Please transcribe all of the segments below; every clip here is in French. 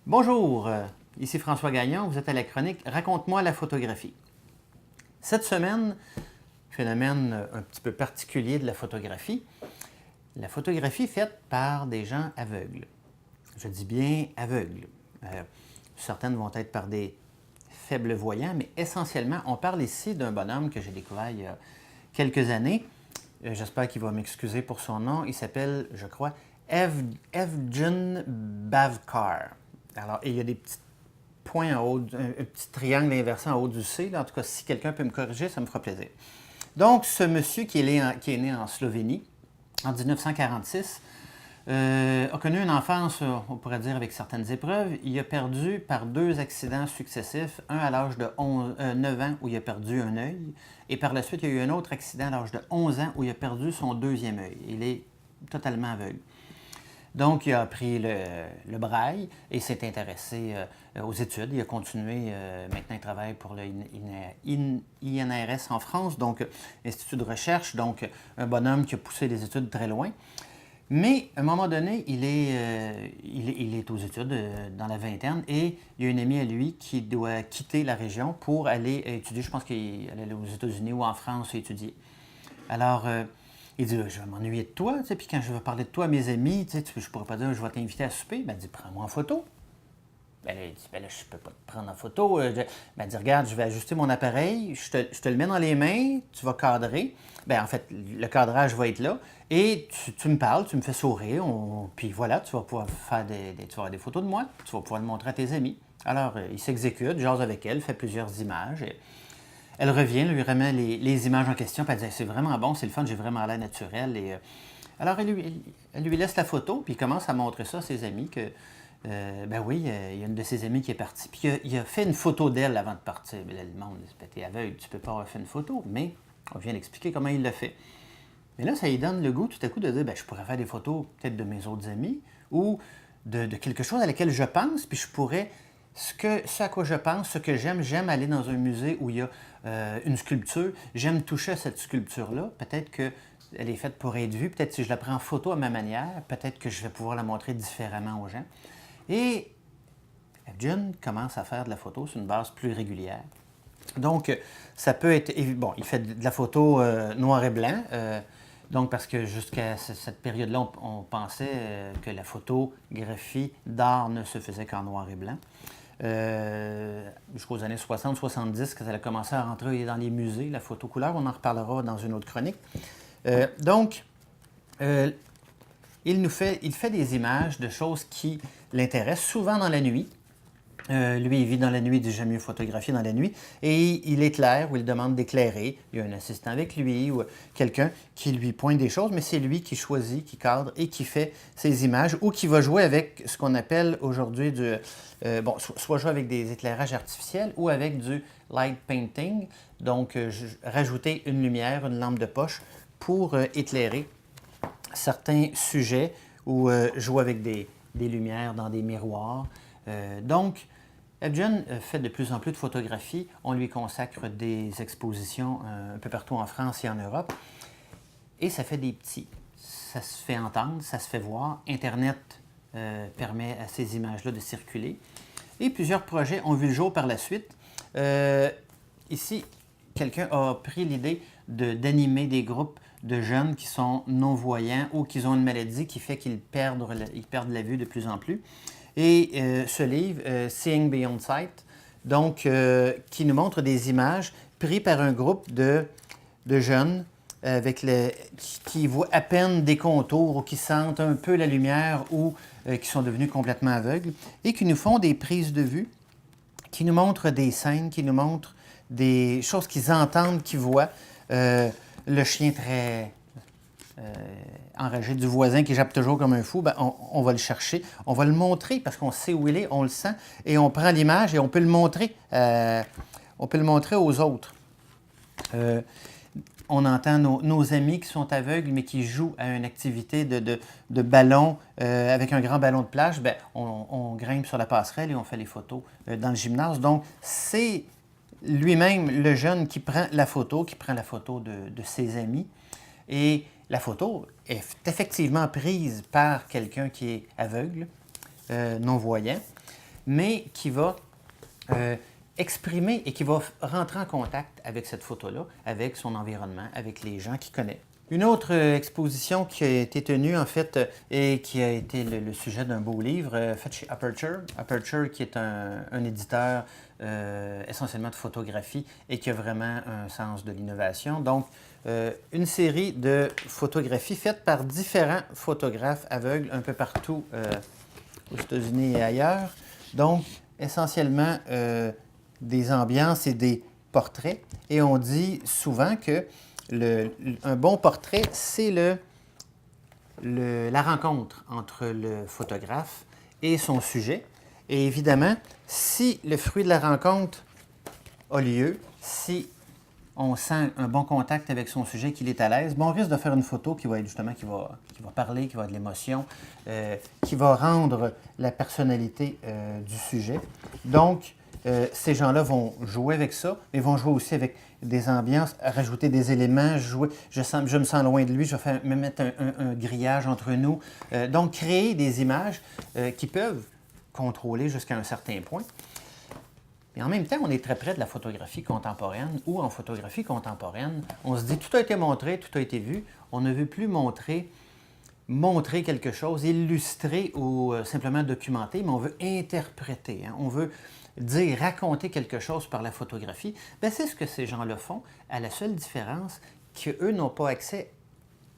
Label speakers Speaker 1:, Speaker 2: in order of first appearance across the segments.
Speaker 1: Bonjour, ici François Gagnon, vous êtes à la chronique Raconte-moi la photographie. Cette semaine, phénomène un petit peu particulier de la photographie faite par des gens aveugles. Je dis bien aveugles. Certaines vont être par des faibles voyants, mais essentiellement, on parle ici d'un bonhomme que j'ai découvert il y a quelques années. J'espère qu'il va m'excuser pour son nom. Il s'appelle, je crois, Evgen Bavkar. Alors, il y a des petits points en haut, un petit triangle inversé en haut du C. Là. En tout cas, si quelqu'un peut me corriger, ça me fera plaisir. Donc, ce monsieur qui est né en Slovénie en 1946 a connu une enfance, on pourrait dire, avec certaines épreuves. Il a perdu par 2 accidents successifs, un à l'âge de 9 ans où il a perdu un œil, et par la suite, il y a eu un autre accident à l'âge de 11 ans où il a perdu son 2e œil. Il est totalement aveugle. Donc, il a appris le braille et s'est intéressé aux études. Il a continué, maintenant il travaille pour le INRS en France, donc Institut de recherche, donc un bonhomme qui a poussé les études très loin. Mais à un moment donné, il est aux études dans la vingtaine et il y a un ami à lui qui doit quitter la région pour aller étudier. Je pense qu'il allait aux États-Unis ou en France étudier. Alors, il dit, je vais m'ennuyer de toi, tu sais, puis quand je vais parler de toi à mes amis, tu sais, je ne pourrais pas dire, je vais t'inviter à souper. Ben, il dit, prends-moi en photo. Ben là, il dit, ben là, je ne peux pas te prendre en photo. Ben, il dit, regarde, je vais ajuster mon appareil, je te le mets dans les mains, tu vas cadrer. Ben, en fait, le cadrage va être là. Et tu me parles, tu me fais sourire, puis voilà, tu vas pouvoir faire tu vas avoir des photos de moi, tu vas pouvoir le montrer à tes amis. Alors, il s'exécute, jase avec elle, fait plusieurs images. Elle revient, lui remet les images en question, puis elle dit, c'est vraiment bon, c'est le fun, j'ai vraiment l'air naturel. Alors, elle lui laisse la photo, puis il commence à montrer ça à ses amis, que, ben oui, il y a une de ses amies qui est partie, puis il a fait une photo d'elle avant de partir. Mais là, le monde dit, t'es aveugle, tu peux pas avoir fait une photo, mais on vient d'expliquer comment il l'a fait. Mais là, ça lui donne le goût tout à coup de dire, ben, je pourrais faire des photos peut-être de mes autres amis, ou de quelque chose à laquelle je pense, puis je pourrais... Ce à quoi je pense, ce que j'aime aller dans un musée où il y a une sculpture, j'aime toucher à cette sculpture-là. Peut-être qu'elle est faite pour être vue, peut-être si je la prends en photo à ma manière, peut-être que je vais pouvoir la montrer différemment aux gens. Et Evgen commence à faire de la photo sur une base plus régulière. Donc, ça peut être... Bon, il fait de la photo noir et blanc, donc parce que jusqu'à cette période-là, on pensait que la photographie d'art ne se faisait qu'en noir et blanc. Jusqu'aux années 60-70, quand elle a commencé à rentrer dans les musées, la photo couleur, on en reparlera dans une autre chronique. Donc, il fait des images de choses qui l'intéressent, souvent dans la nuit. Lui, il vit dans la nuit, il dit j'aime mieux photographier dans la nuit. Et il éclaire ou il demande d'éclairer. Il y a un assistant avec lui ou quelqu'un qui lui pointe des choses, mais c'est lui qui choisit, qui cadre et qui fait ses images ou qui va jouer avec ce qu'on appelle aujourd'hui soit jouer avec des éclairages artificiels ou avec du light painting. Donc, rajouter une lumière, une lampe de poche pour éclairer certains sujets ou jouer avec des lumières dans des miroirs. Donc, Evgen fait de plus en plus de photographies. On lui consacre des expositions un peu partout en France et en Europe. Et ça fait des petits. Ça se fait entendre, ça se fait voir. Internet permet à ces images-là de circuler. Et plusieurs projets ont vu le jour par la suite. Ici, quelqu'un a pris l'idée d'animer des groupes de jeunes qui sont non-voyants ou qui ont une maladie qui fait qu'ils perdent la vue de plus en plus. Et ce livre, Seeing Beyond Sight, donc, qui nous montre des images prises par un groupe de jeunes qui voient à peine des contours ou qui sentent un peu la lumière ou qui sont devenus complètement aveugles et qui nous font des prises de vue, qui nous montrent des scènes, qui nous montrent des choses qu'ils entendent, qu'ils voient. Le chien très... enragé du voisin qui jappe toujours comme un fou, ben on va le chercher, on va le montrer parce qu'on sait où il est, on le sent, et on prend l'image et on peut le montrer aux autres. On entend nos amis qui sont aveugles, mais qui jouent à une activité de ballon avec un grand ballon de plage, ben on grimpe sur la passerelle et on fait les photos dans le gymnase. Donc, c'est lui-même, le jeune, qui prend la photo de ses amis. Et la photo est effectivement prise par quelqu'un qui est aveugle, non-voyant. mais qui va exprimer et qui va rentrer en contact avec cette photo-là, avec son environnement, avec les gens qu'il connaît. Une autre exposition qui a été tenue, en fait, et qui a été le sujet d'un beau livre, fait chez Aperture. Aperture, qui est un éditeur essentiellement de photographie et qui a vraiment un sens de l'innovation. Donc, une série de photographies faites par différents photographes aveugles un peu partout aux États-Unis et ailleurs. Donc, essentiellement, des ambiances et des portraits. Et on dit souvent que un bon portrait, c'est la rencontre entre le photographe et son sujet. Et évidemment, si le fruit de la rencontre a lieu, si on sent un bon contact avec son sujet, qu'il est à l'aise, on risque de faire une photo qui va être justement, qui va parler, qui va avoir de l'émotion, qui va rendre la personnalité du sujet. Donc, ces gens-là vont jouer avec ça, mais vont jouer aussi avec des ambiances, rajouter des éléments, je me sens loin de lui, je vais me mettre un grillage entre nous. Donc, créer des images qui peuvent contrôler jusqu'à un certain point. Mais en même temps, on est très près de la photographie contemporaine, ou en photographie contemporaine, on se dit tout a été montré, tout a été vu, on ne veut plus montrer quelque chose, illustrer ou simplement documenter, mais on veut interpréter, hein? On veut dire, raconter quelque chose par la photographie. Bien, c'est ce que ces gens-là font, à la seule différence qu'eux n'ont pas accès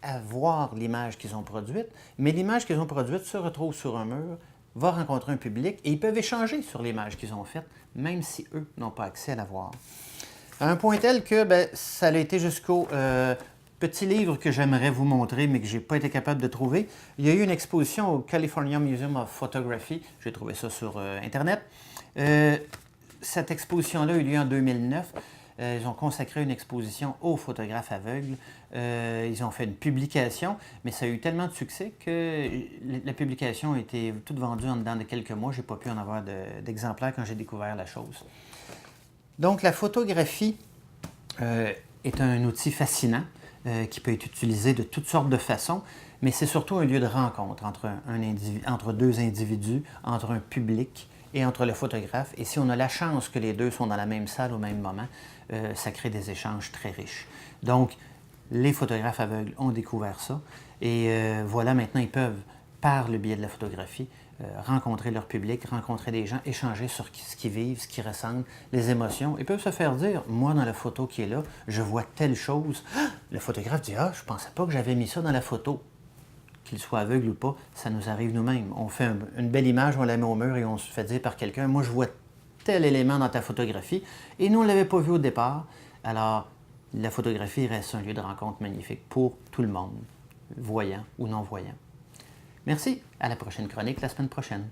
Speaker 1: à voir l'image qu'ils ont produite, mais l'image qu'ils ont produite se retrouve sur un mur, va rencontrer un public et ils peuvent échanger sur l'image qu'ils ont faite, même si eux n'ont pas accès à la voir. À un point tel que ça a été jusqu'au petit livre que j'aimerais vous montrer, mais que je n'ai pas été capable de trouver. Il y a eu une exposition au California Museum of Photography. J'ai trouvé ça sur Internet. Cette exposition-là a eu lieu en 2009. Ils ont consacré une exposition aux photographes aveugles. Ils ont fait une publication, mais ça a eu tellement de succès que la publication a été toute vendue en dedans de quelques mois. Je n'ai pas pu en avoir d'exemplaires quand j'ai découvert la chose. Donc, la photographie est un outil fascinant qui peut être utilisé de toutes sortes de façons, mais c'est surtout un lieu de rencontre entre deux individus, entre un public et entre le photographe. Et si on a la chance que les deux sont dans la même salle au même moment, ça crée des échanges très riches. Donc, les photographes aveugles ont découvert ça. Et voilà, maintenant, ils peuvent, par le biais de la photographie, rencontrer leur public, rencontrer des gens, échanger sur ce qu'ils vivent, ce qu'ils ressentent, les émotions. Ils peuvent se faire dire, moi, dans la photo qui est là, je vois telle chose. Le photographe dit, je ne pensais pas que j'avais mis ça dans la photo. Qu'il soit aveugle ou pas, ça nous arrive nous-mêmes. On fait une belle image, on la met au mur et on se fait dire par quelqu'un, moi, je vois tel élément dans ta photographie, et nous, on ne l'avait pas vu au départ. Alors, la photographie reste un lieu de rencontre magnifique pour tout le monde, voyant ou non-voyant. Merci, à la prochaine chronique la semaine prochaine.